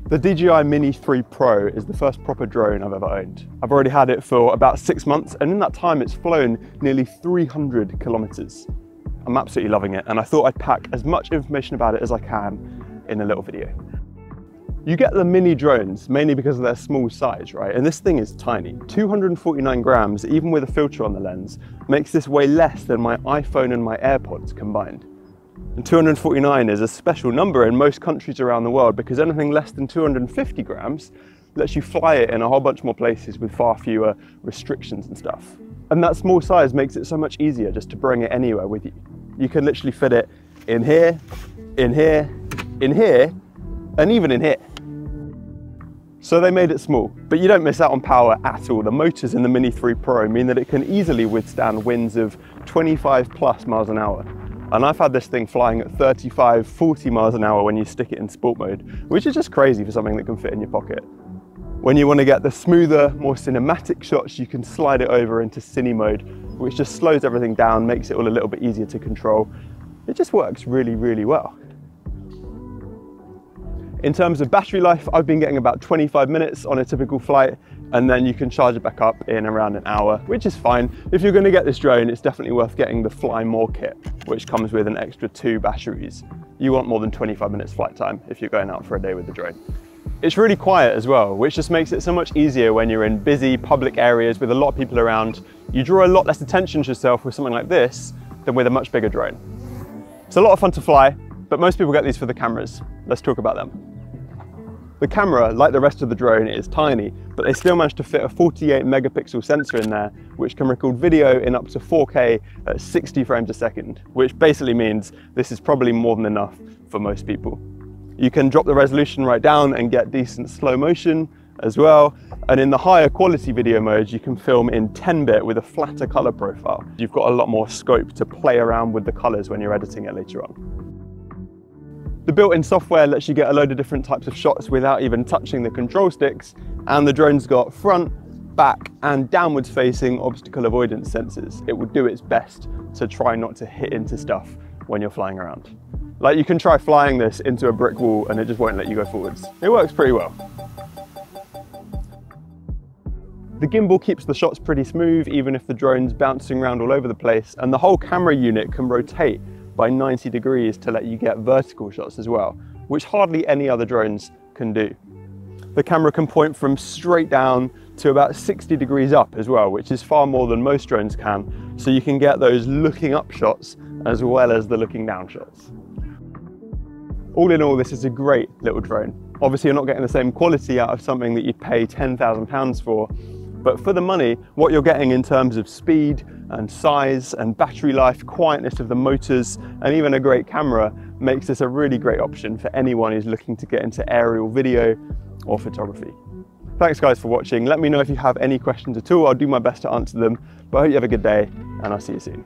The DJI Mini 3 Pro is the first proper drone I've ever owned. I've already had it for about 6 months, and in that time it's flown nearly 300 kilometers. I'm absolutely loving it, and I thought I'd pack as much information about it as I can in a little video. You get the mini drones mainly because of their small size, right? And this thing is tiny. 249 grams, even with a filter on the lens, makes this weigh less than my iPhone and my AirPods combined. And 249 is a special number in most countries around the world because anything less than 250 grams lets you fly it in a whole bunch more places with far fewer restrictions and stuff. And that small size makes it so much easier just to bring it anywhere with you. You can literally fit it in here, in here, in here, and even in here. So they made it small, but you don't miss out on power at all. The motors in the Mini 3 Pro mean that it can easily withstand winds of 25 plus miles an hour. And I've had this thing flying at 35, 40 miles an hour when you stick it in sport mode, which is just crazy for something that can fit in your pocket. When you want to get the smoother, more cinematic shots, you can slide it over into cine mode, which just slows everything down, makes it all a little bit easier to control. It just works really, really well. In terms of battery life, I've been getting about 25 minutes on a typical flight, and then you can charge it back up in around an hour, which is fine. If you're going to get this drone, it's definitely worth getting the Fly More kit, which comes with an extra 2 batteries. You want more than 25 minutes flight time if you're going out for a day with the drone. It's really quiet as well, which just makes it so much easier when you're in busy public areas with a lot of people around. You draw a lot less attention to yourself with something like this than with a much bigger drone. It's a lot of fun to fly, but most people get these for the cameras. Let's talk about them. The camera, like the rest of the drone, is tiny, but they still managed to fit a 48 megapixel sensor in there, which can record video in up to 4K at 60 frames a second, which basically means this is probably more than enough for most people. You can drop the resolution right down and get decent slow motion as well. And in the higher quality video modes, you can film in 10-bit with a flatter color profile. You've got a lot more scope to play around with the colors when you're editing it later on. The built-in software lets you get a load of different types of shots without even touching the control sticks, and the drone's got front, back, and downwards facing obstacle avoidance sensors. It will do its best to try not to hit into stuff when you're flying around. Like, you can try flying this into a brick wall and it just won't let you go forwards. It works pretty well. The gimbal keeps the shots pretty smooth even if the drone's bouncing around all over the place, and the whole camera unit can rotate by 90 degrees to let you get vertical shots as well, which hardly any other drones can do. The camera can point from straight down to about 60 degrees up as well, which is far more than most drones can, so you can get those looking up shots as well as the looking down shots. All in all, this is a great little drone. Obviously, you're not getting the same quality out of something that you'd pay £10,000 for, but for the money, what you're getting in terms of speed and size and battery life, quietness of the motors, and even a great camera makes this a really great option for anyone who's looking to get into aerial video or photography. Thanks guys for watching. Let me know if you have any questions at all. I'll do my best to answer them, but I hope you have a good day and I'll see you soon.